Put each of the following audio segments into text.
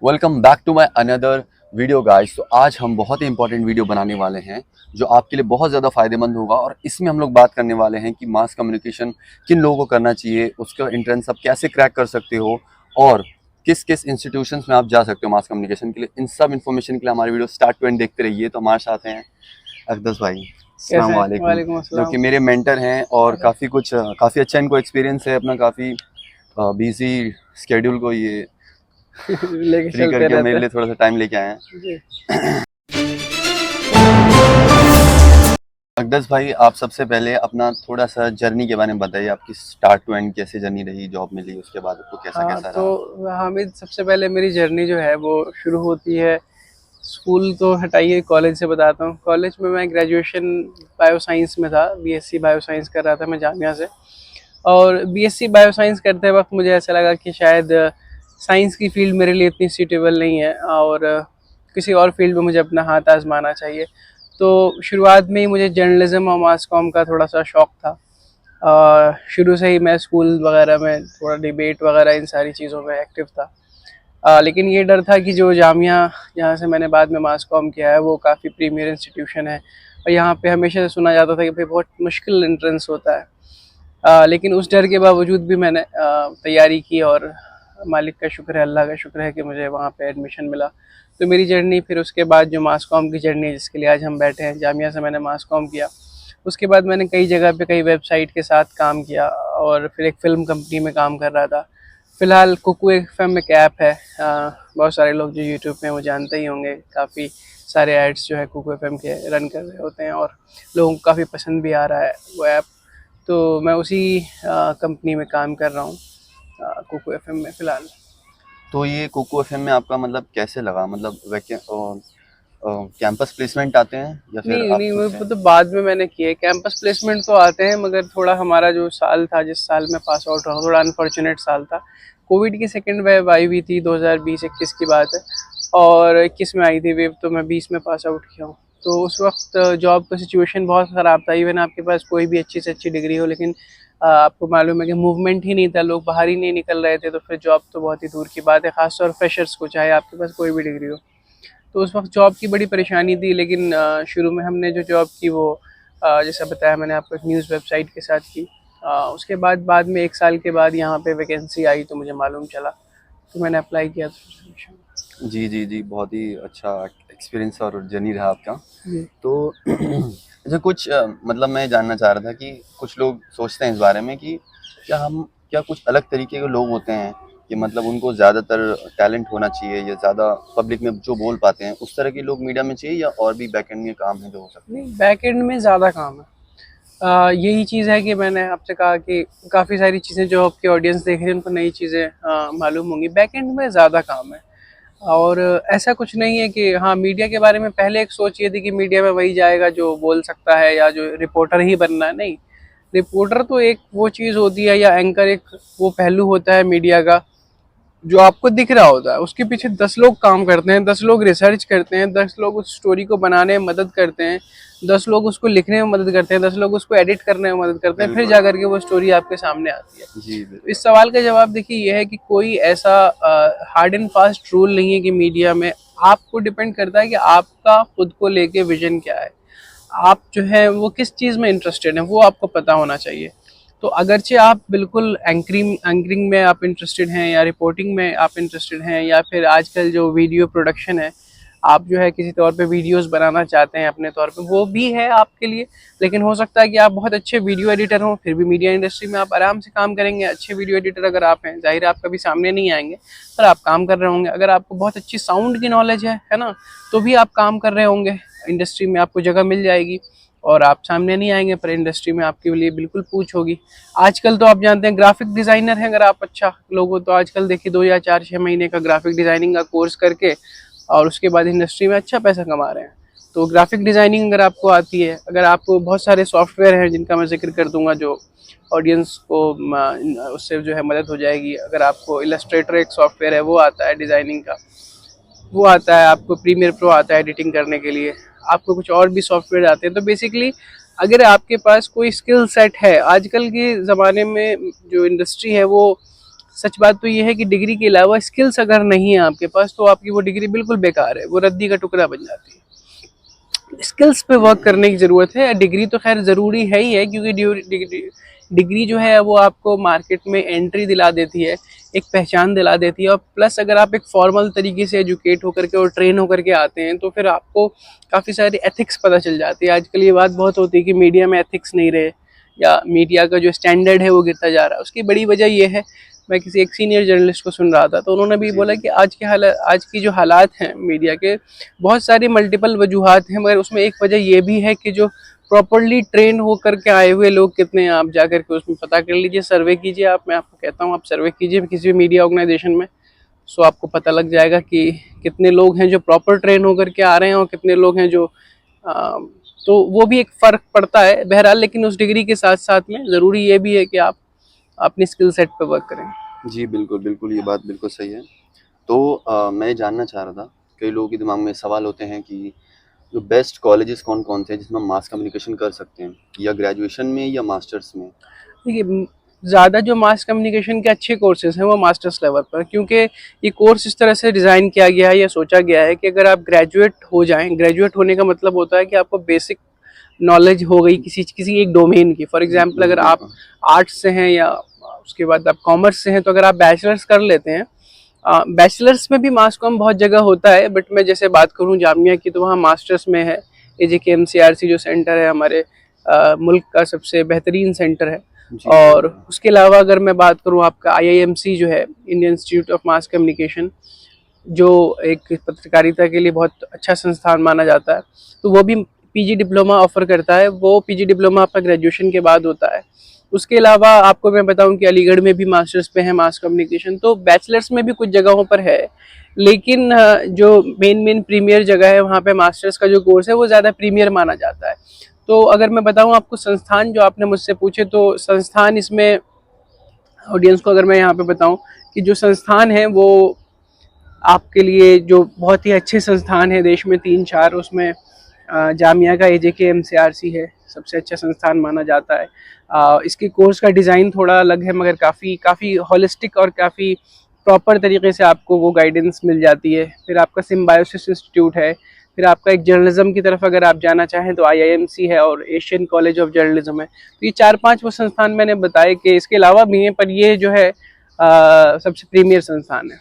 Welcome back to my another video guys. तो आज हम बहुत ही इंपॉर्टेंट वीडियो बनाने वाले हैं जो आपके लिए बहुत ज़्यादा फायदेमंद होगा। और इसमें हम लोग बात करने वाले हैं कि मास कम्युनिकेशन किन लोगों को करना चाहिए, उसका एंट्रेंस आप कैसे क्रैक कर सकते हो और किस किस इंस्टीट्यूशंस में आप जा सकते हो मास कम्युनिकेशन के लिए। इन सब इन्फॉर्मेशन के लिए हमारी वीडियो स्टार्ट टू एंड देखते रहिए। तो हमारे साथ हैं अकदस भाई। अस्सलाम कैसे हैं? वालेकुम। वालेकुम जो अस्सलाम। कि मेरे मेंटर हैं और अरे काफ़ी अच्छा इनको एक्सपीरियंस है अपना, काफ़ी बिजी स्केड्यूल को ये लेके फ्री चलते करके मेरे रहते लिए थोड़ा सा टाइम लेके आए हैं। हैं जी। अकदस भाई, आप सबसे पहले अपना थोड़ा सा जर्नी के बारे में बताइए। आपकी स्टार्ट टू एंड कैसे जर्नी रही, जॉब मिली उसके बाद आपको कैसा हाँ, कैसा रहा। तो हामिद, सबसे पहले मेरी जर्नी जो है वो शुरू होती है। स्कूल तो हटाइए, कॉलेज से बताता हूँ। कॉलेज में मैं ग्रेजुएशन बायो साइंस में था, बीएससी बायो साइंस कर रहा था मैं जामिया से। और बीएससी बायो साइंस करते वक्त मुझे ऐसा लगा कि शायद साइंस की फील्ड मेरे लिए इतनी सूटेबल नहीं है और किसी और फील्ड में मुझे अपना हाथ आजमाना चाहिए। तो शुरुआत में ही मुझे जर्नलिज्म और मास कॉम का थोड़ा सा शौक़ था। शुरू से ही मैं स्कूल वगैरह में थोड़ा डिबेट वगैरह इन सारी चीज़ों में एक्टिव था। लेकिन ये डर था कि जो जामिया जहाँ से मैंने बाद में मास कॉम किया है वो काफ़ी प्रीमियर इंस्टीट्यूशन है और यहाँ पे हमेशा से सुना जाता था कि भाई बहुत मुश्किल एंट्रेंस होता है। लेकिन उस डर के बावजूद भी मैंने तैयारी की और मालिक का शुक्र है, अल्लाह का शुक्र है कि मुझे वहाँ पे एडमिशन मिला। तो मेरी जर्नी फिर उसके बाद जो मास कॉम की जर्नी जिसके लिए आज हम बैठे हैं, जामिया से मैंने मास कॉम किया। उसके बाद मैंने कई जगह पे कई वेबसाइट के साथ काम किया और फिर एक फ़िल्म कंपनी में काम कर रहा था। फ़िलहाल कुकू एफएम एक ऐप है, बहुत सारे लोग जो यूट्यूब पे वो जानते ही होंगे। काफ़ी सारे एड्स जो है कुकू एफएम के रन कर रहे होते हैं और लोगों को काफ़ी पसंद भी आ रहा है वो ऐप। तो मैं उसी कंपनी में काम कर रहा हूँ, कुकू एफएम में फ़िलहाल। तो ये कोको एफएम में आपका मतलब कैसे लगा, मतलब कैंपस प्लेसमेंट आते हैं या फिर नहीं, आप नहीं, खुद से। वो तो बाद में मैंने किए। कैंपस प्लेसमेंट तो आते हैं मगर थोड़ा हमारा जो साल था, जिस साल में पास आउट हुआ, थोड़ा अनफॉर्चुनेट साल था। कोविड की सेकंड वेव आई हुई थी, 2020-21 की बात है। और 21 में आई थी वेव, तो मैं 20 में पास आउट किया हूँ। तो उस वक्त जॉब का सिचुएशन बहुत ख़राब था। इवन आपके पास कोई भी अच्छी से अच्छी डिग्री हो, लेकिन आपको मालूम है कि मूवमेंट ही नहीं था, लोग बाहर ही नहीं निकल रहे थे, तो फिर जॉब तो बहुत ही दूर की बात है, ख़ासतौर फ्रेशर्स को, चाहे आपके पास कोई भी डिग्री हो। तो उस वक्त जॉब की बड़ी परेशानी थी। लेकिन शुरू में हमने जो जॉब की वो जैसा बताया मैंने आपको, एक न्यूज़ वेबसाइट के साथ की। उसके बाद में 1 साल के बाद यहाँ पे वैकेंसी आई तो मुझे मालूम चला, तो मैंने अप्लाई किया था। जी जी जी, बहुत ही अच्छा एक्सपीरियंस और जर्नी रहा आपका। जी। तो अच्छा, कुछ मतलब मैं जानना चाह रहा था कि कुछ लोग सोचते हैं इस बारे में कि क्या कुछ अलग तरीके के लोग होते हैं कि मतलब उनको ज़्यादातर टैलेंट होना चाहिए या ज़्यादा पब्लिक में जो बोल पाते हैं उस तरह के लोग मीडिया में चाहिए, या और भी बैकएंड में काम है जो हो सकते हैं। नहीं, बैक एंड में ज़्यादा काम है। यही चीज़ है कि मैंने आपसे कहा कि काफ़ी सारी चीज़ें जो आपकी ऑडियंस देख रही है उनको नई चीज़ें मालूम होंगी। बैक एंड में ज़्यादा काम है। और ऐसा कुछ नहीं है कि हाँ, मीडिया के बारे में पहले एक सोच ये थी कि मीडिया में वही जाएगा जो बोल सकता है या जो रिपोर्टर ही बनना है। नहीं, रिपोर्टर तो एक वो चीज़ होती है, या एंकर एक वो पहलू होता है मीडिया का जो आपको दिख रहा होता है। उसके पीछे 10 लोग काम करते हैं, 10 लोग रिसर्च करते हैं, 10 लोग उस स्टोरी को बनाने में मदद करते हैं, 10 लोग उसको लिखने में मदद करते हैं, 10 लोग उसको एडिट करने में मदद करते हैं, फिर बिल्कुल। जाकर के वो स्टोरी आपके सामने आती है। जी तो इस बिल्कुल। सवाल का जवाब देखिए ये है कि कोई ऐसा हार्ड एंड फास्ट रूल नहीं है कि मीडिया में। आपको डिपेंड करता है कि आपका खुद को लेके विजन क्या है, आप जो है वो किस चीज़ में इंटरेस्टेड हैं, वो आपको पता होना चाहिए। तो अगरचे आप बिल्कुल एंकरिंग एंकरिंग में आप इंटरेस्टेड हैं, या रिपोर्टिंग में आप इंटरेस्टेड हैं, या फिर आजकल जो वीडियो प्रोडक्शन है, आप जो है किसी तौर पे वीडियोस बनाना चाहते हैं अपने तौर पे, वो भी है आपके लिए। लेकिन हो सकता है कि आप बहुत अच्छे वीडियो एडिटर हों, फिर भी मीडिया इंडस्ट्री में आप आराम से काम करेंगे। अच्छे वीडियो एडिटर अगर आप हैं, ज़ाहिर है आप कभी सामने नहीं आएंगे, पर आप काम कर रहे होंगे। अगर आपको बहुत अच्छी साउंड की नॉलेज है ना, तो भी आप काम कर रहे होंगे इंडस्ट्री में, आपको जगह मिल जाएगी। और आप सामने नहीं आएंगे पर इंडस्ट्री में आपके लिए बिल्कुल पूछ होगी। आजकल तो आप जानते हैं ग्राफिक डिज़ाइनर हैं, अगर आप अच्छा लोग हो तो आजकल देखिए 2 या 4-6 महीने का ग्राफिक डिज़ाइनिंग का कोर्स करके और उसके बाद इंडस्ट्री में अच्छा पैसा कमा रहे हैं। तो ग्राफिक डिज़ाइनिंग अगर आपको आती है, अगर आपको बहुत सारे सॉफ्टवेयर हैं जिनका मैं जिक्र कर दूंगा जो ऑडियंस को उससे जो है मदद हो जाएगी। अगर आपको इलस्ट्रेटर एक सॉफ्टवेयर है वो आता है डिज़ाइनिंग का, वो आता है, आपको प्रीमियर प्रो आता है एडिटिंग करने के लिए, आपको कुछ और भी सॉफ्टवेयर आते हैं। तो बेसिकली अगर आपके पास कोई स्किल सेट है, आजकल के ज़माने में जो इंडस्ट्री है वो सच बात तो ये है कि डिग्री के अलावा स्किल्स अगर नहीं है आपके पास तो आपकी वो डिग्री बिल्कुल बेकार है, वो रद्दी का टुकड़ा बन जाती है। स्किल्स पे वर्क करने की ज़रूरत है। डिग्री तो खैर ज़रूरी है ही है, क्योंकि डिग्री जो है वो आपको मार्केट में एंट्री दिला देती है, एक पहचान दिला देती है, और प्लस अगर आप एक फॉर्मल तरीके से एजुकेट होकर के और ट्रेन होकर के आते हैं तो फिर आपको काफ़ी सारी एथिक्स पता चल जाती है। आजकल ये बात बहुत होती है कि मीडिया में एथिक्स नहीं रहे, या मीडिया का जो स्टैंडर्ड है वो गिरता जा रहा है। उसकी बड़ी वजह ये है, मैं किसी एक सीनियर जर्नलिस्ट को सुन रहा था तो उन्होंने भी बोला कि आज की जो हालात हैं मीडिया के, बहुत सारी मल्टीपल वजूहात हैं, मगर उसमें एक वजह ये भी है कि जो प्रॉपरली ट्रेन होकर के आए हुए लोग कितने हैं, आप जाकर के उसमें पता कर लीजिए, सर्वे कीजिए। आप, मैं आपको कहता हूँ, आप सर्वे कीजिए किसी भी मीडिया ऑर्गेनाइजेशन में, सो आपको पता लग जाएगा कि कितने लोग हैं जो प्रॉपर ट्रेन होकर के आ रहे हैं और कितने लोग हैं जो तो वो भी एक फ़र्क पड़ता है बहरहाल। लेकिन उस डिग्री के साथ साथ में ज़रूरी ये भी है कि आप अपनी स्किल सेट पे वर्क करें। जी बिल्कुल बिल्कुल, ये बात बिल्कुल सही है। तो मैं जानना चाह रहा था, कई लोगों के दिमाग में सवाल होते हैं कि जो बेस्ट कॉलेजेस कौन कौन से हैं जिसमें हम मास कम्युनिकेशन कर सकते हैं, या ग्रेजुएशन में या मास्टर्स में? देखिए, ज़्यादा जो मास कम्युनिकेशन के अच्छे कोर्सेज हैं वो मास्टर्स लेवल पर, क्योंकि ये कोर्स इस तरह से डिज़ाइन किया गया है या सोचा गया है कि अगर आप ग्रेजुएट हो जाएं, ग्रेजुएट होने का मतलब होता है कि आपको बेसिक नॉलेज हो गई किसी एक डोमेन की। फॉर एग्जांपल अगर आप आर्ट्स से हैं या उसके बाद आप कॉमर्स से हैं, तो अगर आप बैचलर्स कर लेते हैं, बैचलर्स में भी मास कॉम बहुत जगह होता है, बट मैं जैसे बात करूं जामिया की तो वहाँ मास्टर्स में है AJK-MCRC जो सेंटर है हमारे मुल्क का सबसे बेहतरीन सेंटर है। और उसके अलावा अगर मैं बात करूं आपका IIMC जो है, Indian institute of mass communication, जो एक पत्रकारिता के लिए बहुत अच्छा संस्थान माना जाता है, तो वो भी PG डिप्लोमा ऑफर करता है। वो PG डिप्लोमा आपका ग्रेजुएशन के बाद होता है। उसके अलावा आपको मैं बताऊं कि अलीगढ़ में भी मास्टर्स पे है मास कम्युनिकेशन, तो बैचलर्स में भी कुछ जगहों पर है, लेकिन जो मेन प्रीमियर जगह है वहाँ पे मास्टर्स का जो कोर्स है वो ज़्यादा प्रीमियर माना जाता है। तो अगर मैं बताऊं आपको संस्थान, जो आपने मुझसे पूछे, तो संस्थान इसमें ऑडियंस को अगर मैं यहाँ पे बताऊं कि जो संस्थान है वो आपके लिए जो बहुत ही अच्छे संस्थान है देश में 3-4, उसमें जामिया का AJK-MCRC है, सबसे अच्छा संस्थान माना जाता है। इसके कोर्स का डिज़ाइन थोड़ा अलग है, मगर काफ़ी हॉलिस्टिक और काफ़ी प्रॉपर तरीके से आपको वो गाइडेंस मिल जाती है। फिर आपका सिम्बायोसिस इंस्टीट्यूट है, फिर आपका एक जर्नलिज्म की तरफ अगर आप जाना चाहें तो IIMC है और एशियन कॉलेज ऑफ जर्नलिज्म है। तो ये 4-5 वो संस्थान मैंने बताए कि इसके अलावा भी हैं, पर ये जो है सबसे प्रीमियर संस्थान है।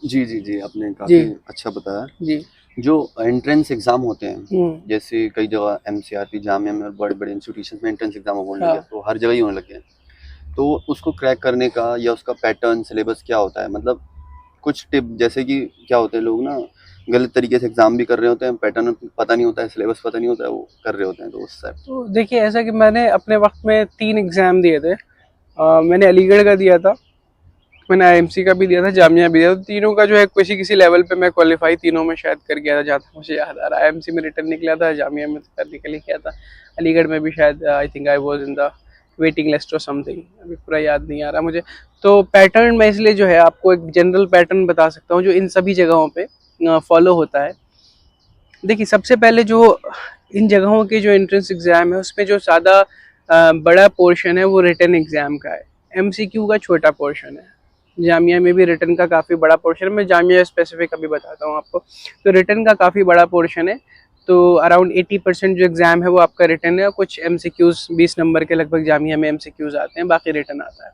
जी जी जी, आपने काफ़ी अच्छा बताया। जी, जो एंट्रेंस एग्जाम होते हैं, जैसे कई जगह MCRP, जामिया में और बड़े बड़े इंस्टीट्यूशन में एंट्रेंस एग्जाम होने लगे, तो हर जगह ही होने लगे हैं, तो उसको क्रैक करने का या उसका पैटर्न सिलेबस क्या होता है? मतलब कुछ टिप, जैसे कि क्या होते हैं लोग ना गलत तरीके से एग्जाम भी कर रहे होते हैं, पैटर्न पता नहीं होता है, सिलेबस पता नहीं होता है, वो कर रहे होते हैं, तो उस टाइप। तो देखिए, ऐसा कि मैंने अपने वक्त में 3 एग्ज़ाम दिए थे। मैंने अलीगढ़ का दिया था, मैंने IIMC का भी दिया था, जामिया भी दिया था। तीनों का जो है किसी लेवल पे मैं क्वालिफाई तीनों में शायद कर गया था, जहाँ तक मुझे याद आ रहा है। IIMC में रिटर्न निकला था, जामिया में तो निकल ही गया था, अलीगढ़ में भी शायद I think I was in the waiting list और समथिंग, अभी पूरा याद नहीं आ रहा मुझे। तो पैटर्न मैं इसलिए जो है आपको एक जनरल पैटर्न बता सकता हूँ जो इन सभी जगहों पे फॉलो होता है। देखिए, सबसे पहले जो इन जगहों के जो एंट्रेंस एग्ज़ाम है उसमें जो ज़्यादा बड़ा पोर्शन है वो रिटन एग्ज़ाम का है, MCQ का छोटा पोर्शन है। जामिया में भी रिटन का काफ़ी बड़ा पोर्शन है, मैं जामिया स्पेसिफिक अभी बताता हूँ आपको। तो रिटन का काफ़ी बड़ा पोर्शन है, तो अराउंड 80% जो एग्ज़ाम है वो आपका रिटन है, और कुछ MCQs 20 नंबर के लगभग जामिया में MCQs आते हैं, बाकी रिटन आता है।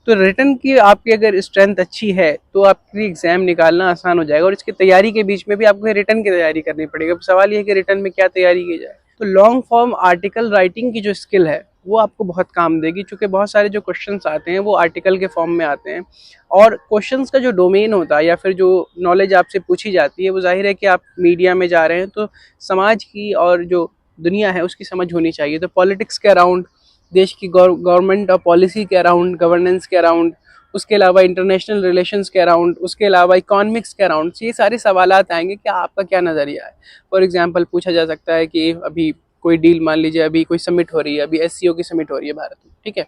तो रिटन की आपकी अगर स्ट्रेंथ अच्छी है तो आपकी एग्ज़ाम निकालना आसान हो जाएगा, और इसकी तैयारी के बीच में भी आपको रिटन की तैयारी करनी पड़ेगी। अब सवाल ये है कि रिटन में क्या तैयारी की जाए, तो लॉन्ग फॉर्म आर्टिकल राइटिंग की जो स्किल है वो आपको बहुत काम देगी, क्योंकि बहुत सारे जो क्वेश्चंस आते हैं वो आर्टिकल के फॉर्म में आते हैं, और क्वेश्चंस का जो डोमेन होता है या फिर जो नॉलेज आपसे पूछी जाती है वो जाहिर है कि आप मीडिया में जा रहे हैं तो समाज की और जो दुनिया है उसकी समझ होनी चाहिए। तो पॉलिटिक्स के अराउंड, देश की गवर्नमेंट और पॉलिसी के अराउंड, गवर्नेंस के अराउंड, उसके अलावा इंटरनेशनल रिलेशंस के अराउंड, उसके अलावा इकोनॉमिक्स के अराउंड, ये सारे सवालात आएंगे कि आपका क्या नज़रिया है। फॉर एग्जांपल पूछा जा सकता है कि अभी कोई डील, मान लीजिए अभी कोई समिट हो रही है, अभी SCO की समिट हो रही है भारत में, ठीक है,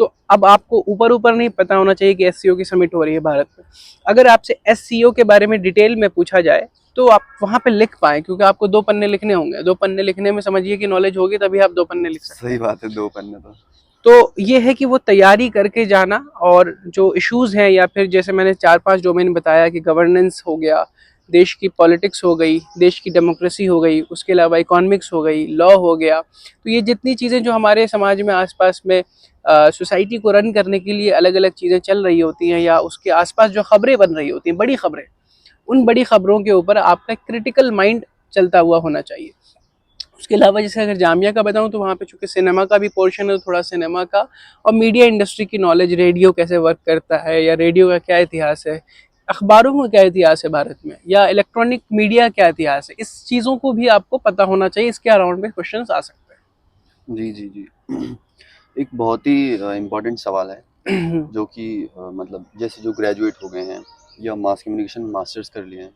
तो अब आपको ऊपर नहीं पता होना चाहिए कि SCO की समिट हो रही है भारत में। अगर आपसे SCO के बारे में डिटेल में पूछा जाए तो आप वहाँ पे लिख पाएँ, क्योंकि आपको 2 पन्ने लिखने होंगे। 2 पन्ने लिखने में समझिए कि नॉलेज होगी, तभी आप 2 पन्ने लिख सकते हैं। सही बात है, 2 पन्ने तो तो ये है कि वो तैयारी करके जाना, और जो इश्यूज हैं या फिर जैसे मैंने 4-5 डोमेन बताया कि गवर्नेंस हो गया, देश की पॉलिटिक्स हो गई, देश की डेमोक्रेसी हो गई, उसके अलावा इकोनॉमिक्स हो गई, लॉ हो गया, तो ये जितनी चीज़ें जो हमारे समाज में आसपास में सोसाइटी को रन करने के लिए अलग अलग चीज़ें चल रही होती हैं, या उसके आसपास जो खबरें बन रही होती हैं, बड़ी खबरें, उन बड़ी खबरों के ऊपर आपका क्रिटिकल माइंड चलता हुआ होना चाहिए। उसके अलावा जैसे अगर जामिया का बताऊं तो वहाँ पे चूंकि सिनेमा का भी पोर्शन है, तो थोड़ा सिनेमा का और मीडिया इंडस्ट्री की नॉलेज, रेडियो कैसे वर्क करता है, या रेडियो का क्या इतिहास है, अखबारों का क्या इतिहास है भारत में, या इलेक्ट्रॉनिक मीडिया क्या इतिहास है, इस चीज़ों को भी आपको पता होना चाहिए। इसके अराउंड में क्वेश्चन आ सकते जी जी जी। एक बहुत ही इम्पोर्टेंट सवाल है, हैं। जो कि मतलब जैसे जो ग्रेजुएट हो गए हैं या मास कम्युनिकेशन मास्टर्स कर लिए हैं,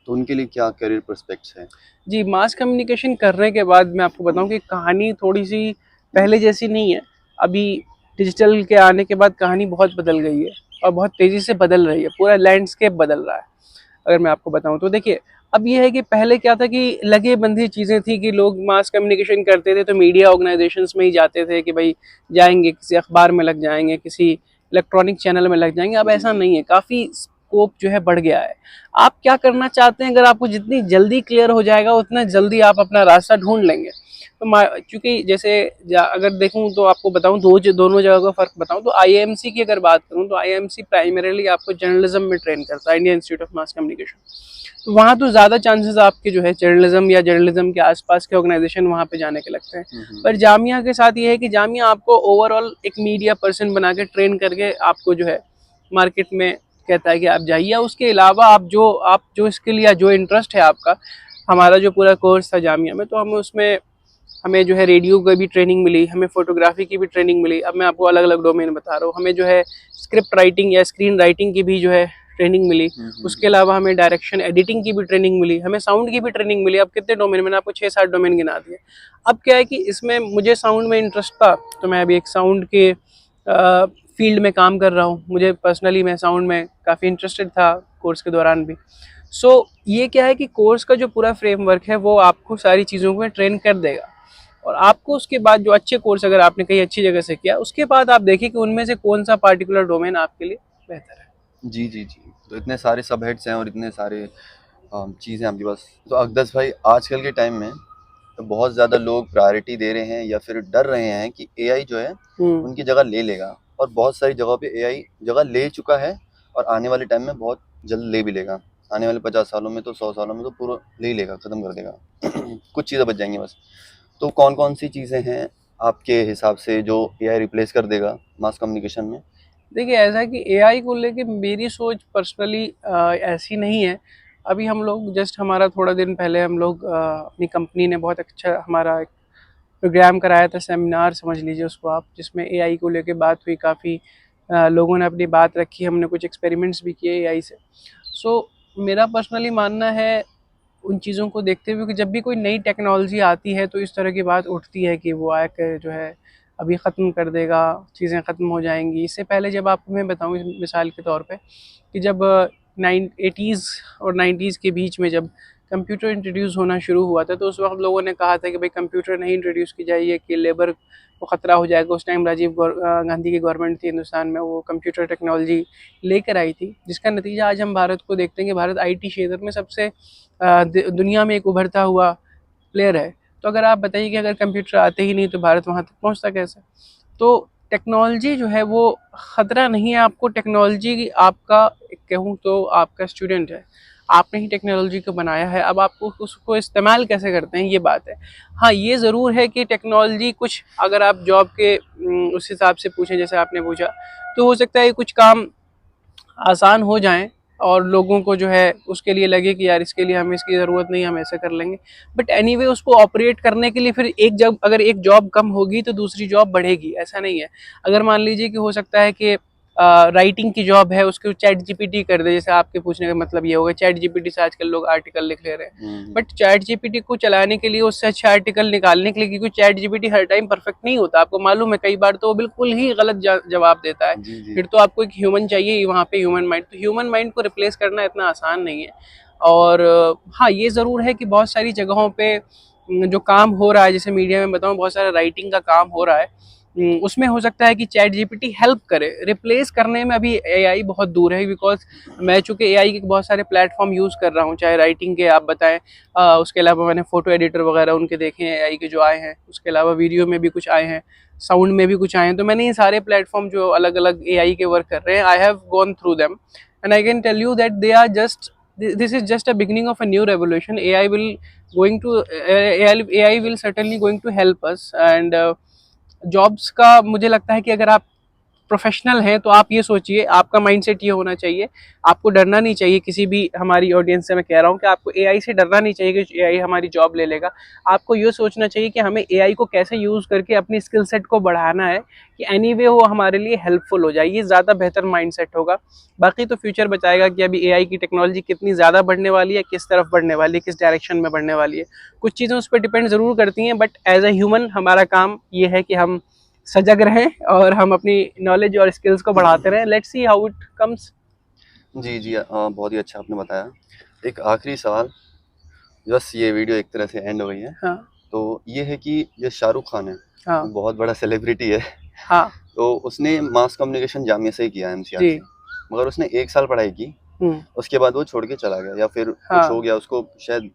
तो उनके लिए क्या करियर पर्सपेक्ट्स हैं? जी, मास कम्युनिकेशन करने के बाद मैं आपको बताऊं कि कहानी थोड़ी सी पहले जैसी नहीं है। अभी डिजिटल के आने के बाद कहानी बहुत बदल गई है, और बहुत तेज़ी से बदल रही है, पूरा लैंडस्केप बदल रहा है। अगर मैं आपको बताऊं तो देखिए, अब ये है कि पहले क्या था कि लगे बंधी चीज़ें थी कि लोग मास कम्युनिकेशन करते थे तो मीडिया ऑर्गेनाइजेशंस में ही जाते थे कि भाई जाएंगे, किसी अखबार में लग जाएंगे, किसी इलेक्ट्रॉनिक चैनल में लग जाएंगे। अब जी ऐसा जी। नहीं है, काफ़ी स्कोप जो है बढ़ गया है। आप क्या करना चाहते हैं, अगर आपको जितनी जल्दी क्लियर हो जाएगा उतना जल्दी आप अपना रास्ता ढूंढ लेंगे। तो चूंकि जैसे अगर देखूं तो आपको बताऊं, दोनों जगह का फ़र्क बताऊं तो आईएमसी की अगर बात करूं तो आईएमसी प्राइमरीली आपको जर्नलिज्म में ट्रेन करता है, Indian institute of mass communication. तो वहाँ तो ज़्यादा चांसेस आपके जो है जर्नलिज्म या जर्नलिज्म के आसपास के ऑर्गेनाइजेशन वहाँ पे जाने के लगते हैं। पर जामिया के साथ ये है कि जामिया आपको ओवरऑल एक मीडिया पर्सन बना के ट्रेन करके आपको जो है मार्केट में कहता है कि आप जाइए। उसके अलावा आप जो स्किल या जो इंटरेस्ट है आपका, हमारा जो पूरा कोर्स था जामिया में, तो हमें जो है रेडियो की भी ट्रेनिंग मिली, हमें फोटोग्राफी की भी ट्रेनिंग मिली। अब मैं आपको अलग अलग डोमेन बता रहा हूँ। हमें जो है स्क्रिप्ट राइटिंग या स्क्रीन राइटिंग की भी जो है ट्रेनिंग मिली। उसके अलावा हमें डायरेक्शन एडिटिंग की भी ट्रेनिंग मिली, हमें साउंड की भी ट्रेनिंग मिली। अब कितने डोमेन, मैंने आपको 6-7 डोमेन गिना दिए। अब क्या है कि इसमें मुझे साउंड में इंटरेस्ट था, तो मैं अभी एक साउंड के फील्ड में काम कर रहा हूँ। मुझे पर्सनली मैं साउंड में काफ़ी इंटरेस्टेड था कोर्स के दौरान भी। ये क्या है कि कोर्स का जो पूरा फ्रेमवर्क है वो आपको सारी चीज़ों को ट्रेन कर देगा, और आपको उसके बाद जो अच्छे कोर्स अगर आपने कहीं अच्छी जगह से किया, उसके बाद आप देखिए कि उनमें से कौन सा पार्टिकुलर डोमेन आपके लिए बेहतर है। जी जी जी। तो इतने सारे सब हेड्स हैं और इतने सारे चीज़ें आपके पास। तो अकदस भाई, आजकल के टाइम में तो बहुत ज़्यादा लोग प्रायोरिटी दे रहे हैं या फिर डर रहे हैं कि एआई जो है उनकी जगह ले लेगा, और बहुत सारी जगहों पे एआई जगह ले चुका है और आने वाले टाइम में बहुत जल्द ले भी लेगा। आने वाले 50 सालों में तो 100 सालों में तो पूरा ले ही लेगा, ख़त्म कर देगा। कुछ चीज़ें बच जाएंगी बस। तो कौन कौन सी चीज़ें हैं आपके हिसाब से जो एआई रिप्लेस कर देगा मास कम्युनिकेशन में? देखिए, ऐसा कि एआई को लेके मेरी सोच पर्सनली ऐसी नहीं है। अभी हम लोग जस्ट, हमारा थोड़ा दिन पहले हम लोग अपनी कंपनी ने बहुत अच्छा हमारा एक प्रोग्राम कराया था, सेमिनार समझ लीजिए उसको आप, जिसमें एआई को लेके बात हुई। काफ़ी लोगों ने अपनी बात रखी, हमने कुछ एक्सपेरिमेंट्स भी किए एआई से। मेरा पर्सनली मानना है उन चीज़ों को देखते हुए कि जब भी कोई नई टेक्नोलॉजी आती है तो इस तरह की बात उठती है कि वो आकर जो है अभी ख़त्म कर देगा, चीज़ें ख़त्म हो जाएंगी। इससे पहले जब आपको मैं बताऊँ मिसाल के तौर पे, कि जब 80s और 90s के बीच में जब कंप्यूटर इंट्रोड्यूस होना शुरू हुआ था, तो उस वक्त लोगों ने कहा था कि भाई कंप्यूटर नहीं इंट्रोड्यूस की जाइए कि लेबर को ख़तरा हो जाएगा। उस टाइम गांधी की गवर्नमेंट थी हिंदुस्तान में, वो कंप्यूटर टेक्नोलॉजी लेकर आई थी, जिसका नतीजा आज हम भारत को देखते हैं कि भारत आईटी क्षेत्र में सबसे दुनिया में एक उभरता हुआ प्लेयर है। तो अगर आप बताइए कि अगर कंप्यूटर आते ही नहीं तो भारत वहाँ तक पहुँचता कैसे? तो टेक्नोलॉजी जो है वो ख़तरा नहीं है आपको। टेक्नोलॉजी आपका, कहूँ तो आपका स्टूडेंट है, आपने ही टेक्नोलॉजी को बनाया है। अब आपको उसको इस्तेमाल कैसे करते हैं, ये बात है। हाँ, ये ज़रूर है कि टेक्नोलॉजी कुछ, अगर आप जॉब के उस हिसाब से पूछें जैसे आपने पूछा, तो हो सकता है कुछ काम आसान हो जाएं और लोगों को जो है उसके लिए लगे कि यार इसके लिए हमें इसकी ज़रूरत नहीं, हम ऐसे कर लेंगे। बट एनीवे उसको ऑपरेट करने के लिए फिर अगर एक जॉब कम होगी तो दूसरी जॉब बढ़ेगी, ऐसा नहीं है। अगर मान लीजिए कि हो सकता है कि राइटिंग की जॉब है, उसको चैट जीपीटी कर दे, जैसे आपके पूछने का मतलब ये होगा, चैट जीपीटी से आजकल लोग आर्टिकल लिख ले रहे हैं। बट चैट जीपीटी को चलाने के लिए, उससे अच्छे आर्टिकल निकालने के लिए, क्योंकि चैट जीपीटी हर टाइम परफेक्ट नहीं होता, आपको मालूम है, कई बार तो वो बिल्कुल ही गलत जवाब देता है। जी जी। फिर तो आपको एक ह्यूमन चाहिए वहाँ पे, ह्यूमन माइंड। तो ह्यूमन माइंड को रिप्लेस करना इतना आसान नहीं है। और हाँ, ये ज़रूर है कि बहुत सारी जगहों पे जो काम हो रहा है, जैसे मीडिया में बताऊँ, बहुत सारा राइटिंग का काम हो रहा है, उसमें हो सकता है कि चैट जीपीटी हेल्प करे, रिप्लेस करने में अभी एआई बहुत दूर है। बिकॉज मैं चूंकि एआई के बहुत सारे प्लेटफॉर्म यूज़ कर रहा हूँ, चाहे राइटिंग के आप बताएं, उसके अलावा मैंने फ़ोटो एडिटर वगैरह उनके देखे हैं एआई के जो आए हैं, उसके अलावा वीडियो में भी कुछ आए हैं, साउंड में भी कुछ आए हैं। तो मैंने ये सारे प्लेटफॉर्म जो अलग अलग एआई के वर्क कर रहे हैं, I have gone through them and I can tell you that they are just, this is just a beginning of a new revolution. AI will going to AI will certainly going to help us and jobs का मुझे लगता है कि अगर आप professional हैं तो आप ये सोचिए, आपका माइंडसेट ये होना चाहिए, आपको डरना नहीं चाहिए किसी भी, हमारी ऑडियंस से मैं कह रहा हूँ कि आपको एआई से डरना नहीं चाहिए कि एआई हमारी जॉब ले लेगा। आपको ये सोचना चाहिए कि हमें एआई को कैसे यूज़ करके अपनी स्किल सेट को बढ़ाना है कि एनीवे वो हमारे लिए हेल्पफुल हो जाए। ये ज़्यादा बेहतर माइंडसेट होगा। बाकी तो फ्यूचर बताएगा कि अभी एआई की टेक्नोलॉजी कितनी ज़्यादा बढ़ने वाली है, किस तरफ बढ़ने वाली है, किस डायरेक्शन में बढ़ने वाली है। कुछ चीज़ें उस पर डिपेंड ज़रूर करती हैं, बट एज अ ह्यूमन हमारा काम ये है कि हम सजग रहें और हम अपनी नॉलेज और स्किल्स को बढ़ाते रहें। Let's see how it comes. जी जी, बहुत ही अच्छा आपने बताया। एक आखिरी सवाल, बस ये वीडियो एक तरह से एंड हो गई है, हाँ तो ये है कि ये शाहरुख खान है, हाँ बहुत बड़ा सेलिब्रिटी है, हाँ तो उसने मास कम्युनिकेशन जामिया से ही किया, एमसीआर जी। से, मगर उसने 1 साल पढ़ाई की, उसके बाद वो छोड़ के चला गया, या फिर कुछ हो हाँ गया, उसको शायद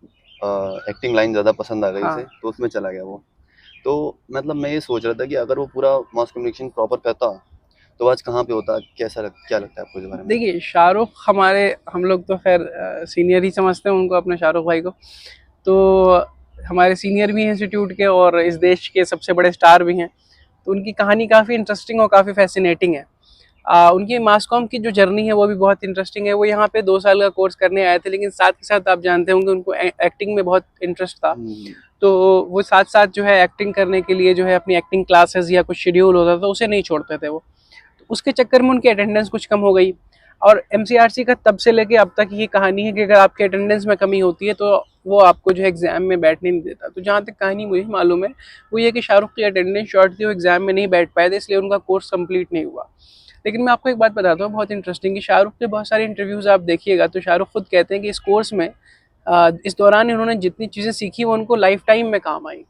एक्टिंग लाइन ज़्यादा पसंद आ गई उसे, हाँ तो उसमें चला गया वो। तो मतलब मैं ये सोच रहा था कि अगर वो पूरा मास कम्युनिकेशन प्रॉपर करता तो आज कहाँ पे होता, क्या लगता है आपको इस बारे में? देखिए, शाहरुख हमारे, हम लोग तो खैर सीनियर ही समझते हैं उनको, अपने शाहरुख भाई को। तो हमारे सीनियर भी हैं इंस्टीट्यूट के और इस देश के सबसे बड़े स्टार भी हैं। तो उनकी कहानी काफ़ी इंटरेस्टिंग और काफ़ी फैसिनेटिंग है। उनकी मास कॉम की जो जर्नी है वो भी बहुत इंटरेस्टिंग है। वो यहाँ पे 2 साल का कोर्स करने आए थे, लेकिन साथ के साथ आप जानते होंगे उनको एक्टिंग में बहुत इंटरेस्ट था। तो वो साथ साथ जो है एक्टिंग करने के लिए जो है अपनी एक्टिंग क्लासेस या कुछ शेड्यूल होता था उसे नहीं छोड़ते थे वो। तो उसके चक्कर में उनकी अटेंडेंस कुछ कम हो गई। और एमसीआरसी का तब से लेके अब तक ये कहानी है कि अगर आपकी अटेंडेंस में कमी होती है तो वो आपको जो है एग्जाम में बैठने नहीं देता। तो जहाँ तक कहानी मुझे मालूम है वो ये कि शाहरुख की अटेंडेंस शॉर्ट थी, वो एग्जाम में नहीं बैठ पाए थे, इसलिए उनका कोर्स कंप्लीट नहीं हुआ। लेकिन मैं आपको एक बात बताता हूँ बहुत इंटरेस्टिंग, कि शाहरुख के बहुत सारे इंटरव्यूज आप देखिएगा तो शाहरुख खुद कहते हैं कि इस कोर्स में इस दौरान इन्होंने जितनी चीज़ें सीखी वो उनको लाइफ टाइम में काम आई।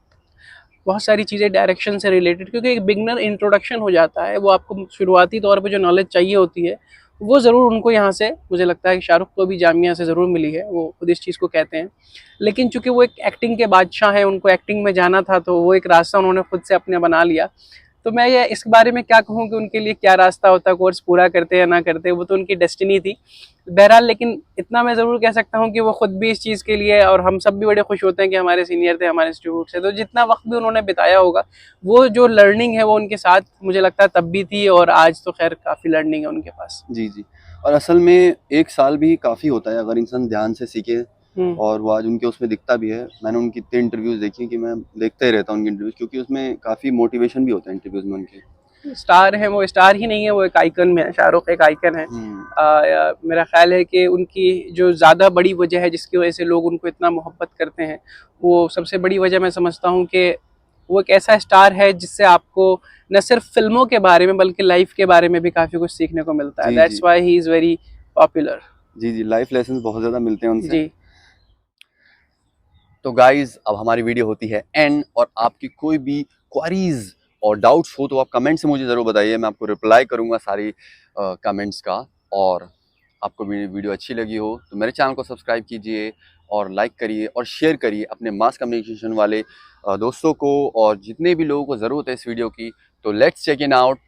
बहुत सारी चीज़ें डायरेक्शन से रिलेटेड, क्योंकि एक बिगनर इंट्रोडक्शन हो जाता है, वो आपको शुरुआती तौर पे जो नॉलेज चाहिए होती है वो ज़रूर उनको यहाँ से, मुझे लगता है कि शाहरुख को भी जामिया से ज़रूर मिली है, वो खुद इस चीज़ को कहते हैं। लेकिन चूंकि वो एक एक्टिंग के बादशाह हैं, उनको एक्टिंग में जाना था तो वो एक रास्ता उन्होंने खुद से अपने बना लिया। तो मैं ये इस बारे में क्या कहूँ कि उनके लिए क्या रास्ता होता, कोर्स पूरा करते या ना करते, वो तो उनकी डेस्टिनी थी बहरहाल। लेकिन इतना मैं ज़रूर कह सकता हूँ कि वो खुद भी इस चीज़ के लिए, और हम सब भी बड़े खुश होते हैं कि हमारे सीनियर थे हमारे इंस्टीट्यूट से, तो जितना वक्त भी उन्होंने बिताया होगा वो जो लर्निंग है वो उनके साथ मुझे लगता है तब भी थी, और आज तो खैर काफ़ी लर्निंग है उनके पास। जी जी, और असल में 1 साल भी काफ़ी होता है अगर इंसान ध्यान से सीखे, और वो आज उनके उसमें दिखता भी है। मैंने उनकी इतने इंटरव्यूज़ देखे हैं कि मैं देखता ही रहता हूँ उनके इंटरव्यूज़, क्योंकि उसमें काफ़ी मोटिवेशन भी होता है इंटरव्यूज़ में उनके। स्टार है, वो स्टार ही नहीं है, वो एक आइकन में है, शाहरुख एक आइकन है। मेरा ख्याल है कि उनकी जो ज़्यादा बड़ी वजह है जिसकी वजह से लोग उनको इतना मोहब्बत करते हैं, वो सबसे बड़ी वजह मैं समझता हूँ कि वो एक ऐसा स्टार है जिससे आपको न सिर्फ फिल्मों के बारे में बल्कि लाइफ के बारे में भी काफ़ी कुछ सीखने को मिलता है। जी दैट्स जी why he is very popular. जी जी, लाइफ लेसन बहुत ज़्यादा मिलते हैं उनसे। जी तो गाइज, अब हमारी वीडियो होती है एंड, और आपकी कोई भी क्वारीज और डाउट्स हो तो आप कमेंट से मुझे ज़रूर बताइए, मैं आपको रिप्लाई करूँगा सारी कमेंट्स का। और आपको मेरी वीडियो अच्छी लगी हो तो मेरे चैनल को सब्सक्राइब कीजिए और लाइक करिए और शेयर करिए अपने मास कम्युनिकेशन वाले दोस्तों को, और जितने भी लोगों को ज़रूरत है इस वीडियो की। तो लेट्स चेक इन आउट